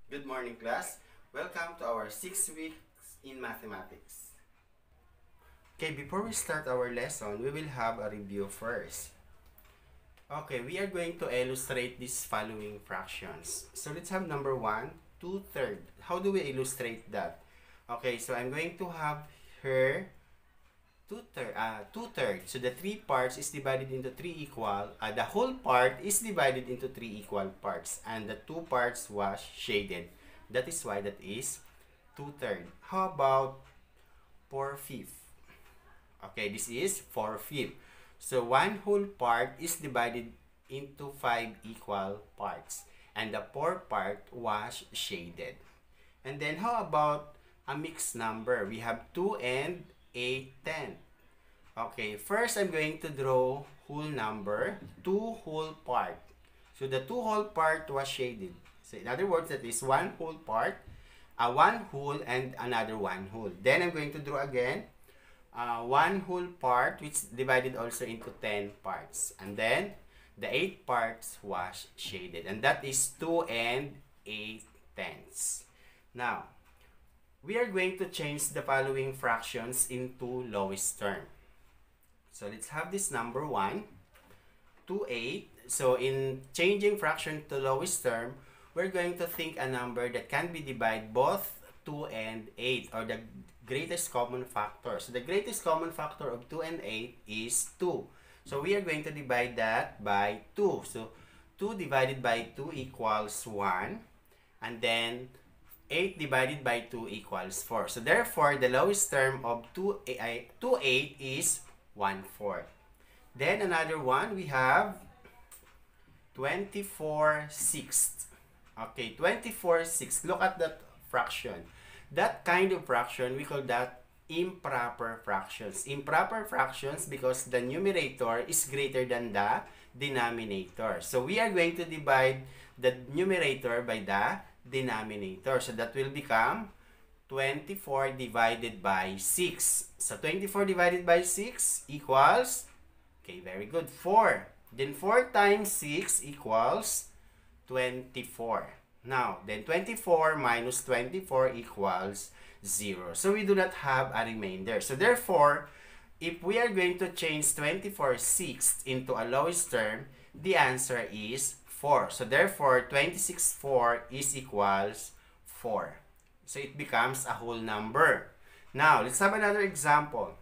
Good morning, class. Welcome to our 6 weeks in mathematics. Okay, before we start our lesson, we will have a review first. Okay, we are going to illustrate these following fractions. So let's have number 1, 2/3. How do we illustrate that? Okay, so I'm going to have here 2/3. So the 3 parts is divided into 3 equal. The whole part is divided into 3 equal parts. And the 2 parts was shaded. That is why that is 2/3. How about 4/5? Okay, this is 4/5. So one whole part is divided into 5 equal parts. And the 4 part was shaded. And then how about a mixed number? We have 2 and 8/10. Okay, first I'm going to draw whole number, 2 whole part. So the 2 whole part was shaded. So in other words, that is one whole part, one whole and another one whole. Then I'm going to draw again one whole part which divided also into 10 parts. And then the 8 parts was shaded. And that is 2 and 8/10. Now, we are going to change the following fractions into lowest term. So let's have this number 1, 2, 8. So in changing fraction to lowest term, we're going to think a number that can be divided both 2 and 8, or the greatest common factor. So the greatest common factor of 2 and 8 is 2. So we are going to divide that by 2. So 2 divided by 2 equals 1. And then 8 divided by 2 equals 4. So therefore, the lowest term of 2, 8 is 1/4. Then another one, we have 24/6. Okay, 24/6. Look at that fraction. That kind of fraction, we call that improper fractions. Improper fractions because the numerator is greater than the denominator. So we are going to divide the numerator by the denominator. So that will become 24 divided by 6. So 24 divided by 6 equals, okay, very good, 4. Then 4 times 6 equals 24. Now, then 24 minus 24 equals 0. So we do not have a remainder. So therefore, if we are going to change 24/6 into a lowest term, the answer is 4. So therefore, 26/4 is equals 4. So it becomes a whole number. Now, let's have another example.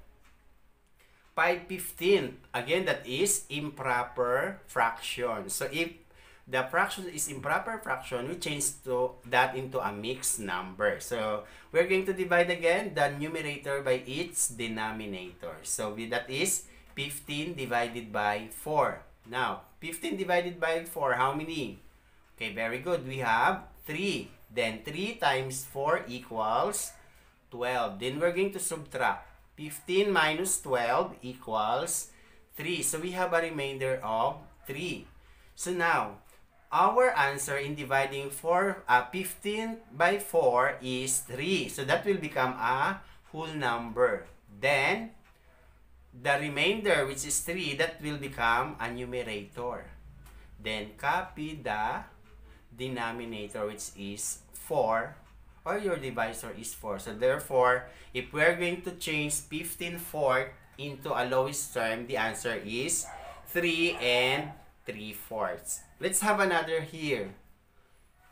5/15. Again, that is improper fraction. So if the fraction is improper fraction, we change that into a mixed number. So we're going to divide again the numerator by its denominator. So that is 15 divided by 4. Now, 15 divided by 4, how many? Okay, very good. We have 3. Then 3 times 4 equals 12. Then we're going to subtract. 15 minus 12 equals 3. So we have a remainder of 3. So now, our answer in dividing 15 by 4 is 3. So that will become a whole number. Then, the remainder, which is 3, that will become a numerator. Then, copy the denominator, which is 4, or your divisor is 4. So therefore, if we're going to change 15/4 into a lowest term, the answer is 3 and 3/4. Let's have another here.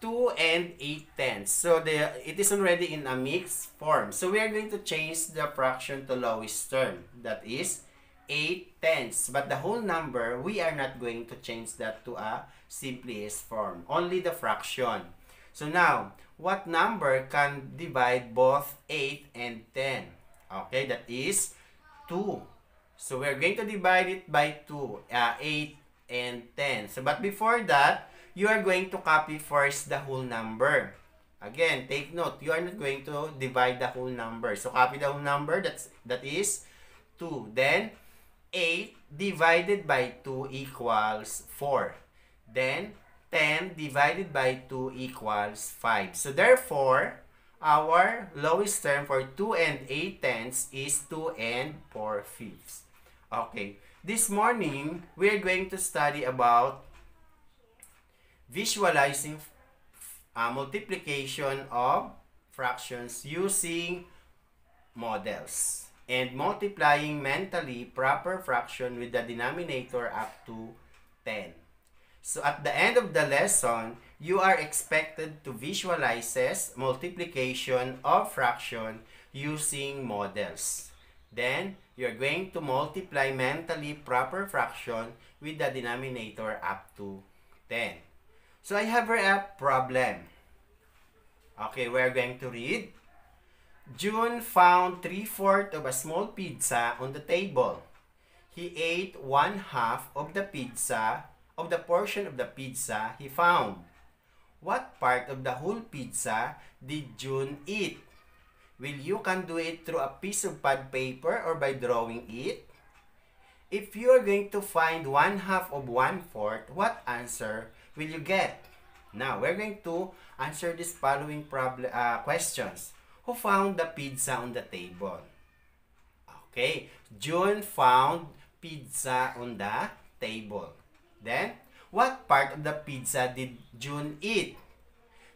2 and 8/10. So it is already in a mixed form. So we are going to change the fraction to lowest term. That is 8/10. But the whole number, we are not going to change that to a simplest form. Only the fraction. So now, what number can divide both 8 and 10? Okay, that is 2. So we're going to divide it by 2. 8 and 10. So but before that, you are going to copy first the whole number. Again, take note, you are not going to divide the whole number. So copy the whole number, that is 2. Then 8 divided by 2 equals 4. Then 10 divided by 2 equals 5. So therefore, our lowest term for 2 and 8/10 is 2 and 4/5. Okay. This morning, we are going to study about visualizing multiplication of fractions using models and multiplying mentally proper fraction with the denominator up to 10. So at the end of the lesson, you are expected to visualize multiplication of fraction using models. Then, you're going to multiply mentally proper fraction with the denominator up to 10. So I have a problem. Okay, we're going to read. June found 3/4 of a small pizza on the table. He ate 1/2 of the pizza, of the portion of the pizza he found. What part of the whole pizza did June eat? Will you can do it through a piece of pad paper or by drawing it? If you are going to find 1/2 of 1/4, what answer will you get? Now, we're going to answer this following questions. Who found the pizza on the table? Okay, June found pizza on the table. Then, what part of the pizza did June eat?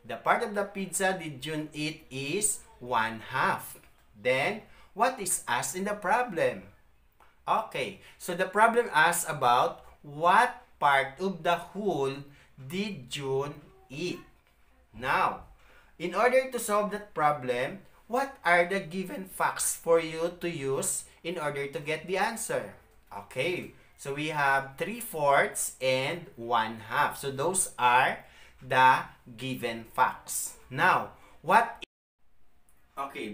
The part of the pizza did June eat is 1/2. Then, what is asked in the problem? Okay, so the problem asks about what part of the whole did June eat? Now, in order to solve that problem, what are the given facts for you to use in order to get the answer? Okay, so we have 3/4 and 1/2. So those are the given facts. Now,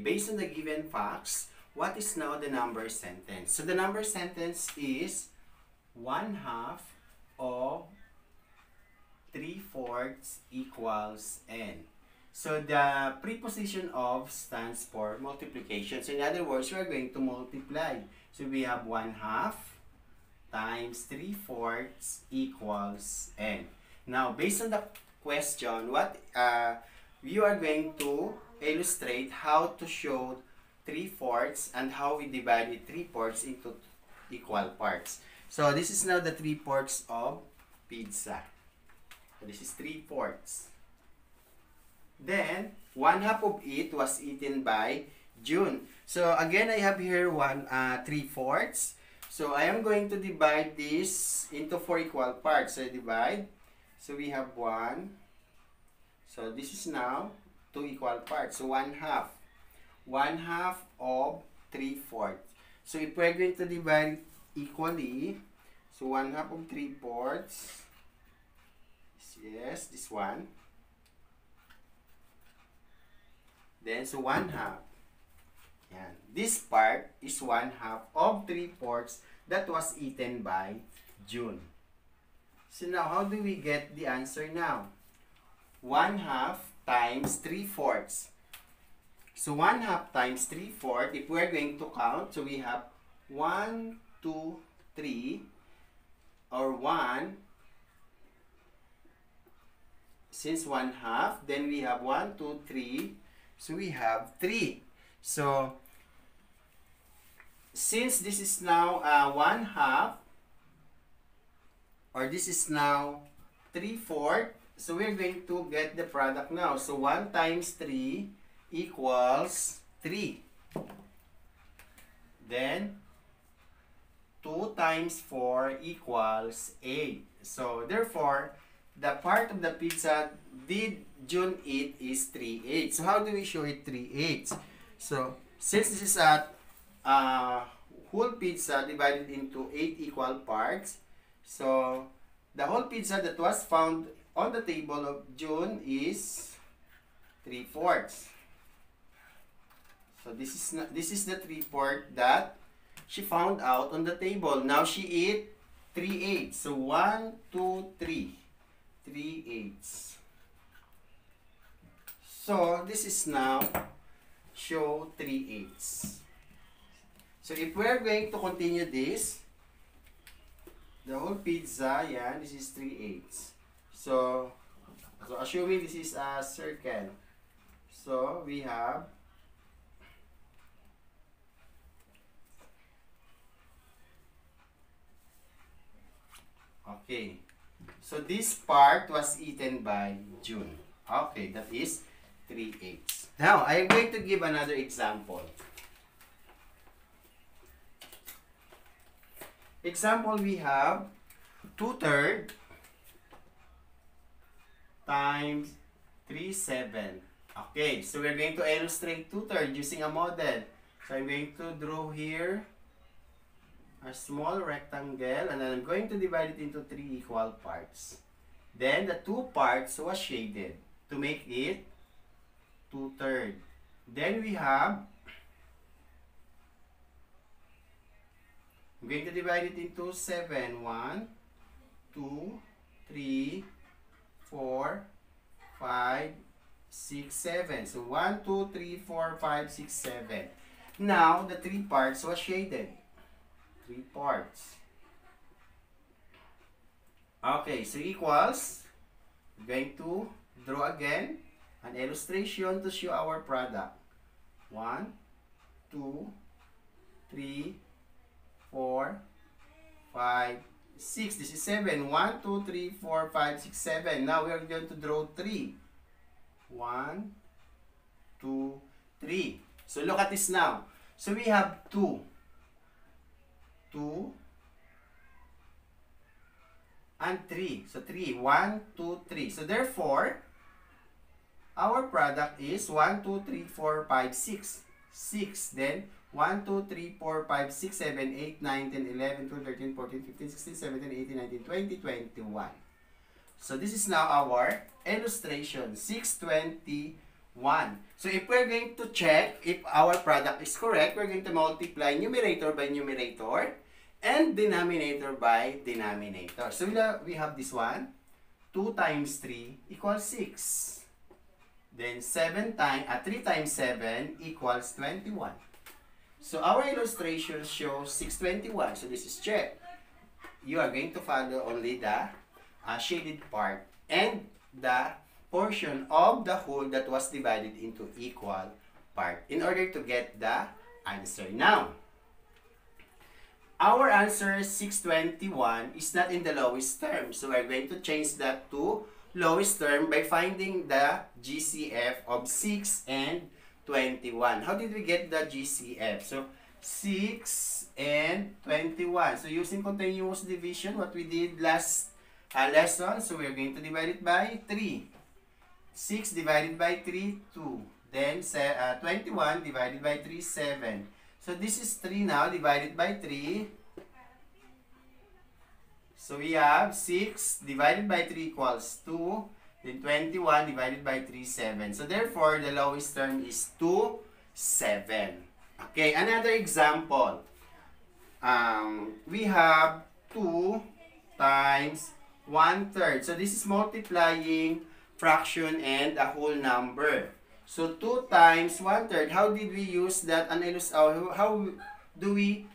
based on the given facts, what is now the number sentence? So the number sentence is 1/2 of 3/4 equals n. So the preposition of stands for multiplication. So in other words, we are going to multiply. So we have 1/2 times 3/4 equals n. Now, based on the question, you are going to illustrate how to show 3/4 and how we divide it 3/4 into equal parts. So this is now the 3/4 of pizza. So this is 3/4. Then 1/2 of it was eaten by June. So again, I have here 3/4. So I am going to divide this into 4 equal parts. So I divide. So we have 1. So this is now 2 equal parts. So 1/2. 1/2 of 3/4. So if we're going to divide equally, so 1/2 of 3/4. Yes, this one. Then, so 1/2. Yan. This part is 1/2 of 3/4 that was eaten by June. So now, how do we get the answer now? 1/2 times 3/4. So 1/2 times 3/4, if we're going to count, so we have 1, 2, 3, or 1, since 1/2, then we have 1, 2, 3, so we have 3. So, since this is now 1/2, or this is now 3/4, so we're going to get the product now. So 1 times 3 equals 3. Then 2 times 4 equals 8. So therefore, the part of the pizza did June eat is 3/8. So how do we show it 3/8? So since this is a whole pizza divided into 8 equal parts, so the whole pizza that was found on the table of June is 3/4. So this is the 3/4 that she found out on the table. Now she ate 3/8. So 1, 2, 3. 3/8. So this is now show 3/8. So if we're going to continue this, the whole pizza, yeah, this is 3/8. So assuming this is a circle, so we have okay. So this part was eaten by June. Okay, that is 3/8. Now, I'm going to give another example. Example, we have 2/3 times 3/7. Okay, so we're going to illustrate 2/3 using a model. So I'm going to draw here a small rectangle, and then I'm going to divide it into 3 equal parts. Then the 2 parts was shaded to make it 2/3. Then we have, I'm going to divide it into 7. 1, 2, 3, 4, 5, 6, 7. So 1, 2, 3, 4, 5, 6, 7. Now the 3 parts was shaded. 3 parts. Okay, so equals, we're going to draw again an illustration to show our product. 1, 2, 3, 4, 5, 6. This is 7. 1, 2, 3, 4, 5, 6, 7. Now we are going to draw 3. 1, 2, 3. So look at this now. So we have 2. 2 and 3. So 3. 1, 2, 3. So therefore, our product is 1, 2, 3, 4, 5, 6. 6. Then 1, 2, 3, 4, 5, 6, 7, 8, 9, 10, 11, 12, 13, 14, 15, 16, 17, 18, 19, 20, 21. So this is now our illustration, 621. So if we're going to check if our product is correct, we're going to multiply numerator by numerator and denominator by denominator. So we have this one. 2 times 3 equals 6. Then 3 times 7 equals 21. So our illustration shows 621. So this is check. You are going to follow only the shaded part and the portion of the whole that was divided into equal part in order to get the answer. Now, our answer 621 is not in the lowest term. So we're going to change that to lowest term by finding the GCF of 6 and 21. How did we get the GCF? So 6 and 21. So using continuous division, what we did last lesson, so we're going to divide it by 3. 6 divided by 3, 2. Then 21 divided by 3, 7. So this is 3 now divided by 3. So we have 6 divided by 3 equals 2. Then 21 divided by 3, 7. So therefore, the lowest term is 2, 7. Okay, another example. We have 2 times 1/3. So this is multiplying fraction and a whole number. So 2 times 1/3. How did we use that? How do we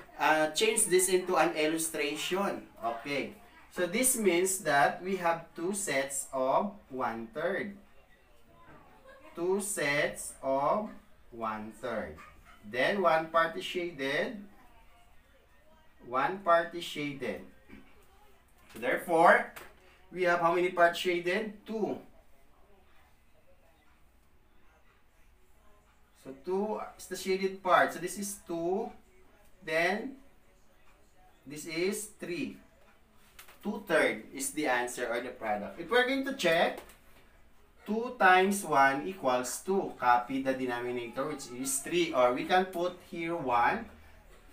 change this into an illustration? Okay. So this means that we have 2 sets of 1/3. 2 sets of 1/3. Then one part is shaded. One part is shaded. So therefore, we have how many parts shaded? 2. So 2 is the shaded part. So this is 2. Then this is 3. 2/3 is the answer or the product. If we're going to check, 2 times 1 equals 2. Copy the denominator, which is 3. Or we can put here 1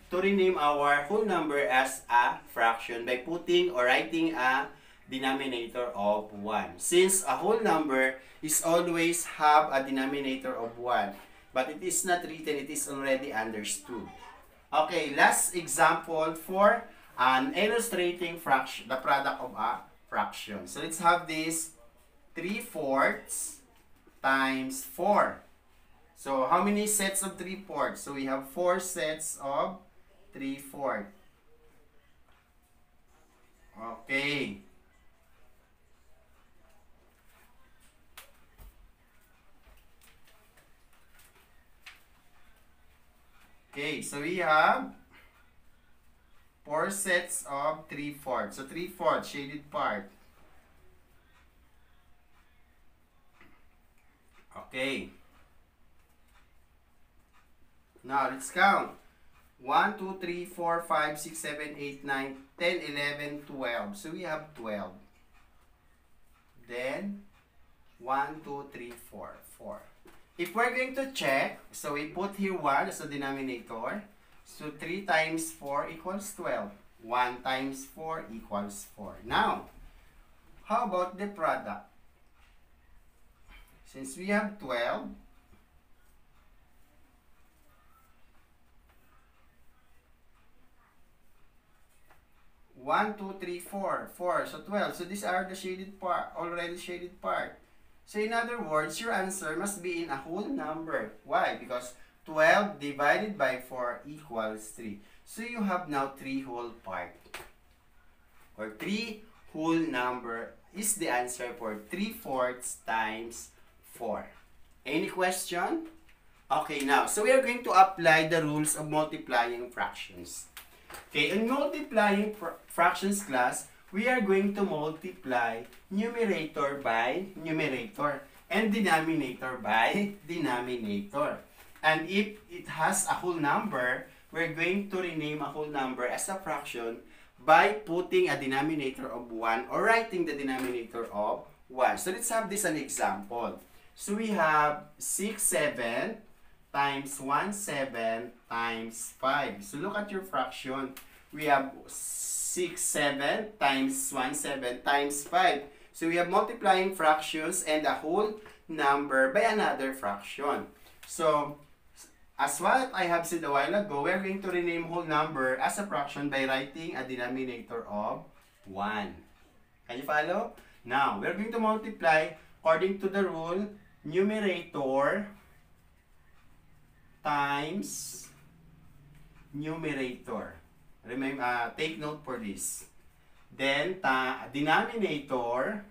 to rename our whole number as a fraction by putting or writing a denominator of 1. Since a whole number is always have a denominator of 1. But it is not written, it is already understood. Okay, last example for illustrating fraction, the product of a fraction. So let's have this 3/4 times 4. So how many sets of 3/4? So we have 4 sets of 3/4. Okay. Okay, so we have 4 sets of 3/4. So 3/4 shaded part. Okay. Now, let's count. 1, 2, 3, 4, 5, 6, 7, 8, 9, 10, 11, 12. So, we have 12. Then, 1, 2, 3, 4, 4. If we're going to check, so we put here 1 as a denominator. So, 3 times 4 equals 12. 1 times 4 equals 4. Now, how about the product? Since we have 12, 1, 2, 3, 4, 4. So 12. So these are the shaded part, already shaded part. So in other words, your answer must be in a whole number. Why? Because 12 divided by 4 equals 3. So you have now 3 whole part. Or 3 whole number is the answer for 3/4 times 4. Any question? Okay, now, so we are going to apply the rules of multiplying fractions. Okay, in multiplying fractions class, we are going to multiply numerator by numerator and denominator by denominator. And if it has a whole number, we're going to rename a whole number as a fraction by putting a denominator of 1 or writing the denominator of 1. So let's have this an example. So we have 6, 7 times 1, 7 times 5. So look at your fraction. We have 6, 7 times 1, 7 times 5. So we have multiplying fractions and a whole number by another fraction. So as what I have said a while ago, we're going to rename whole number as a fraction by writing a denominator of 1. Can you follow? Now, we're going to multiply according to the rule, numerator times numerator. Remember, take note for this. Then, denominator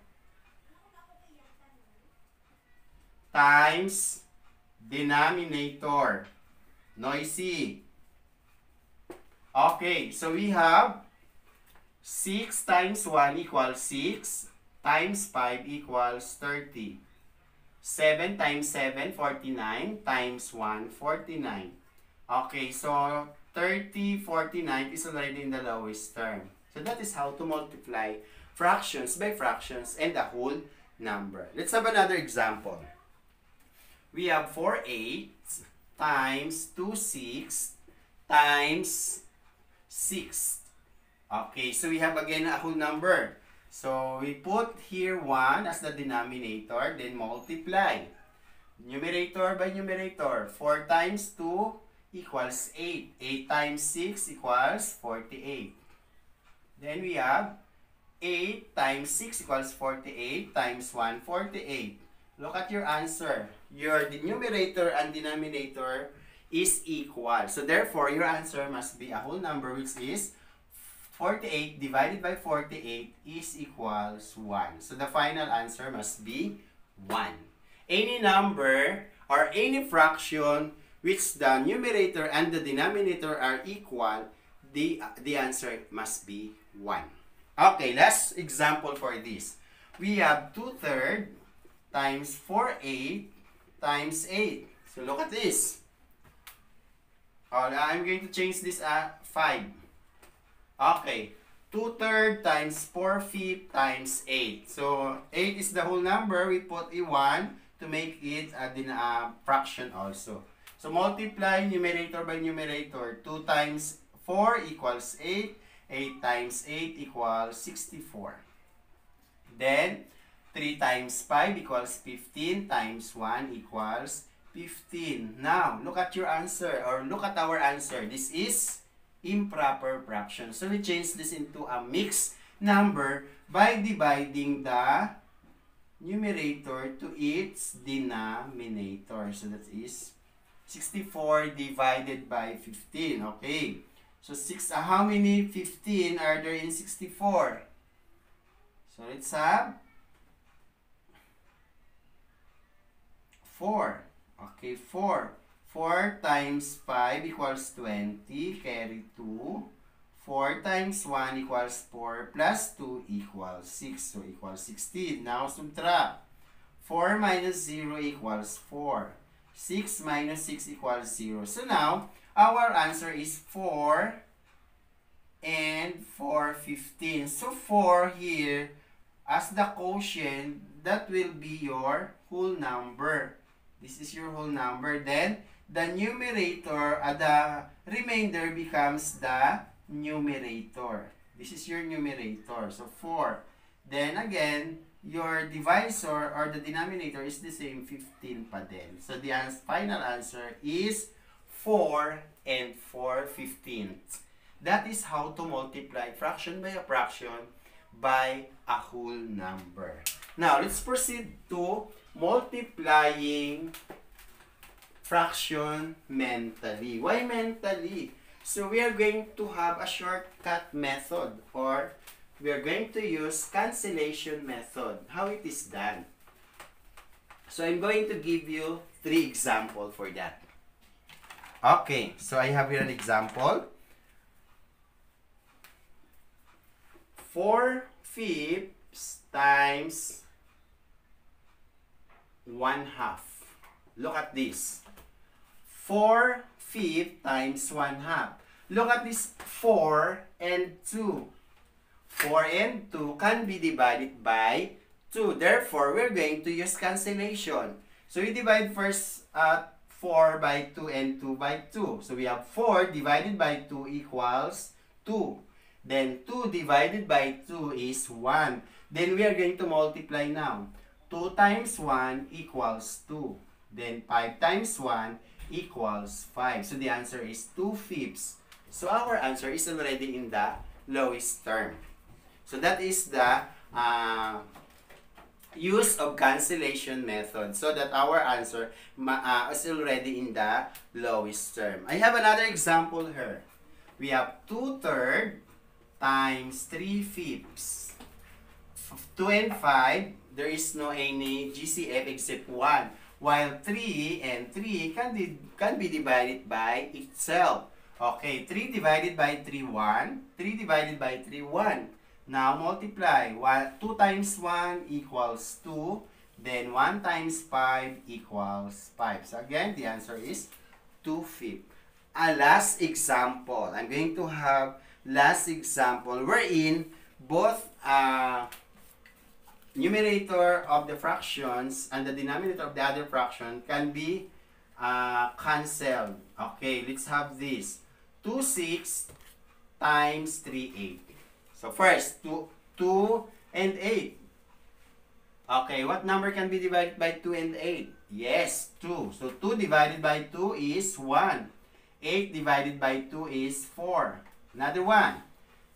times denominator. Noisy. Okay, so we have 6 times 1 equals 6 times 5 equals 30. 7 times 7, 49 times 1, 49. Okay, so 30, 49 is already in the lowest term. So that is how to multiply fractions by fractions and a whole number. Let's have another example. We have 4, 8 times 2, 6 times 6. Okay, so we have again a whole number. So we put here 1 as the denominator, then multiply. Numerator by numerator. 4 times 2 equals 8. 8 times 6 equals 48. Then we have 8 times 6 equals 48 times 1, 48. Look at your answer. Your numerator and denominator is equal. So therefore, your answer must be a whole number, which is 48 divided by 48 is equals 1. So the final answer must be 1. Any number or any fraction which the numerator and the denominator are equal, the answer must be 1. Okay, last example for this. We have 2/3 times 4/8 times 8. So look at this. I'm going to change this 5. Okay, 2/3 times 4/5 times 8. So 8 is the whole number. We put a 1 to make it a fraction also. So multiply numerator by numerator. 2 times 4 equals 8. 8 times 8 equals 64. Then 3 times 5 equals 15 times 1 equals 15. Now, look at your answer or look at our answer. This is improper fraction. So we change this into a mixed number by dividing the numerator to its denominator. So that is 64 divided by 15. Okay. So how many 15 are there in 64? So let's have 4. Okay, 4. 4 times 5 equals 20, carry 2. 4 times 1 equals 4 plus 2 equals 6, so equals 16. Now subtract. 4 minus 0 equals 4. 6 minus 6 equals 0. So now, our answer is 4 and 4/15. So 4 here, as the quotient, that will be your whole number. This is your whole number. Then, the numerator, the remainder becomes the numerator. This is your numerator. So 4. Then again, your divisor or the denominator is the same, 15 pa din. So the final answer is 4 and 4/15. That is how to multiply fraction by a fraction by a whole number. Now, let's proceed to multiplying fraction mentally. Why mentally? So we are going to have a shortcut method, or we are going to use cancellation method. How it is done? So I'm going to give you 3 examples for that. Okay, so I have here an example. 4/5 times 1/2. Look at this. 4/5 times 1/2. Look at this 4 and 2. 4 and 2 can be divided by 2. Therefore, we're going to use cancellation. So we divide first 4 by 2 and 2 by 2. So we have 4 divided by 2 equals 2. Then 2 divided by 2 is 1. Then we are going to multiply now. 2 times 1 equals 2. Then 5 times 1 equals 5. So the answer is 2/5. So our answer is already in the lowest term. So that is the use of cancellation method, so that our answer is already in the lowest term. I have another example here. We have 2/3 times 3/5. 2 and 5, there is no any GCF except 1. While 3 and 3 can be divided by itself. Okay, 3 divided by 3, 1. 3 divided by 3, 1. Now multiply. 2 times 1 equals 2. Then 1 times 5 equals 5. So again, the answer is 2/5. A last example. I'm going to have last example wherein both numerator of the fractions and the denominator of the other fraction can be cancelled. Okay, let's have this. 2/6 times 3/8. So first, 2 and 8. Okay, what number can be divided by 2 and 8? Yes, 2. So 2 divided by 2 is 1. 8 divided by 2 is 4. Another one.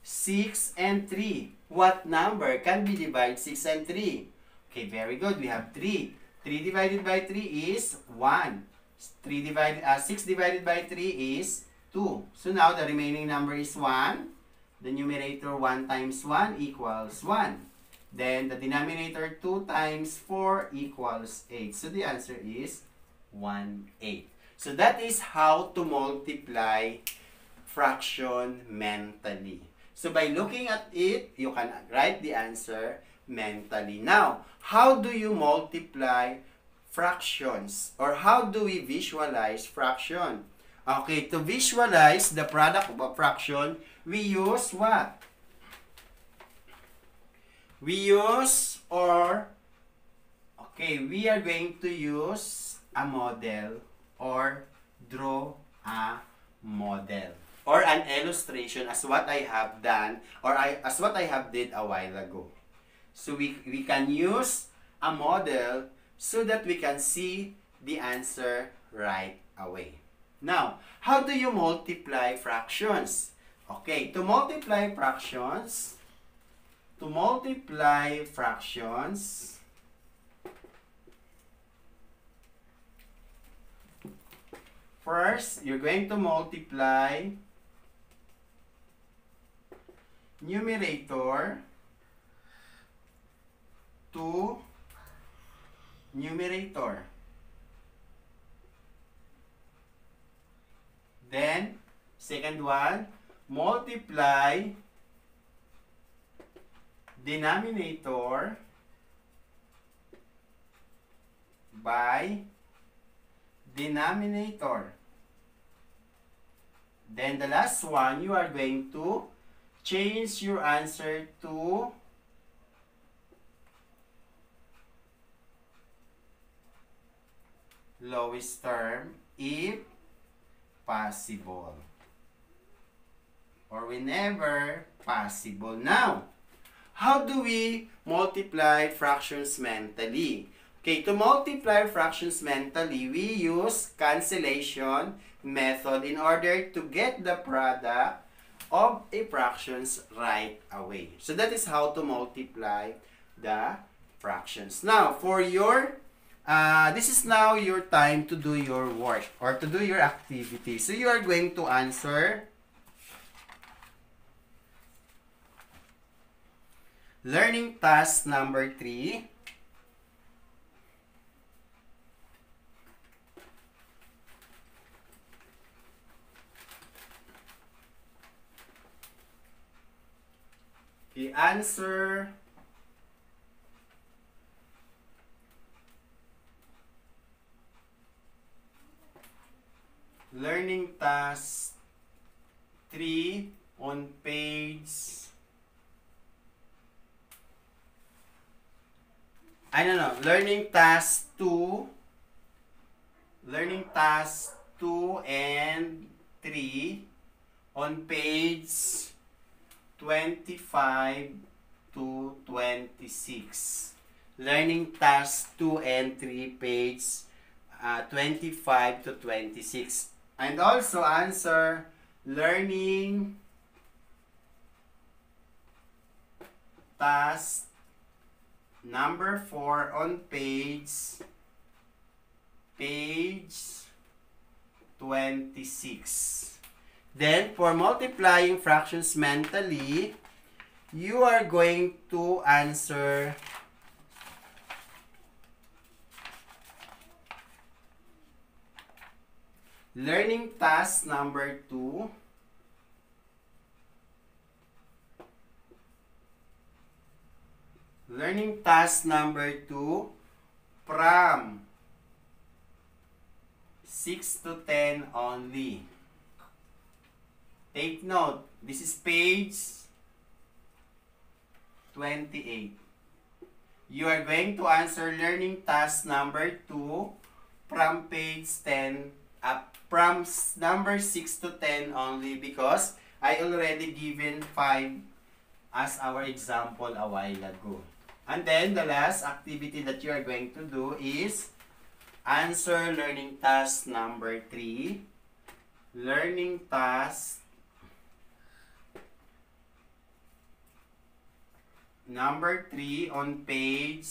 6 and 3. What number can be divided 6 and 3? Okay, very good. We have 3. 3 divided by 3 is 1. 6 divided by 3 is 2. So now the remaining number is 1. The numerator 1 times 1 equals 1. Then the denominator 2 times 4 equals 8. So the answer is 1/8. So that is how to multiply fraction mentally. So by looking at it, you can write the answer mentally. Now, how do you multiply fractions? Or how do we visualize fraction? Okay, to visualize the product of a fraction, we use what? We are going to use a model or draw a model or an illustration as what I have done or as what I have did a while ago. So we can use a model so that we can see the answer right away. Now, how do you multiply fractions? Okay, to multiply fractions, first, you're going to multiply numerator to numerator. Then, second one, multiply denominator by denominator. Then the last one, you are going to change your answer to lowest term if possible, or whenever possible. Now, how do we multiply fractions mentally? Okay, to multiply fractions mentally, we use cancellation method in order to get the product of a fractions right away. So that is how to multiply the fractions. Now, for your this is now your time to do your work or to do your activity. So you are going to answer learning task number 3. The answer learning task 3 on page learning task 2 and 3 on page 25 to 26. Learning task 2 and 3, page 25 to 26. And also answer learning task number 4 on page 26. Then, for multiplying fractions mentally, you are going to answer learning task number 2 from 6 to 10 only. Take note, this is page 28. You are going to answer learning task number 2 from page 10 from number 6 to 10 only, because I already given 5 as our example a while ago. And then the last activity that you are going to do is answer learning task number 3. Learning task number 3 on page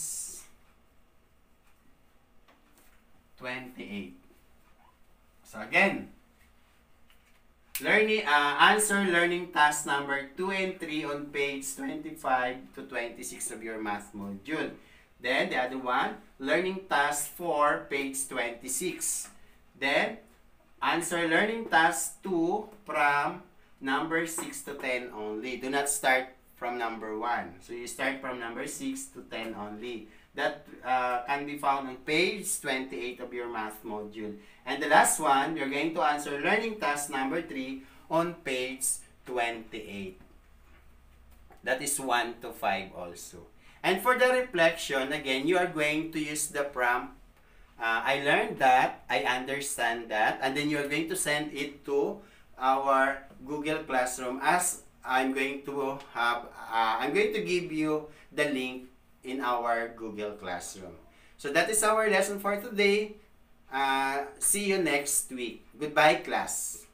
28. So again, answer learning task number 2 and 3 on page 25 to 26 of your math module. Then the other one, learning task 4, page 26. Then answer learning task 2 from number 6 to 10 only. Do not start from number 1. So you start from number 6 to 10 only. That can be found on page 28 of your math module. And the last one, you're going to answer learning task number 3 on page 28. That is 1 to 5 also. And for the reflection, again, you are going to use the prompt. I learned that, I understand that, and then you are going to send it to our Google Classroom, as I'm going to give you the link in our Google Classroom. So that is our lesson for today. See you next week. Goodbye, class.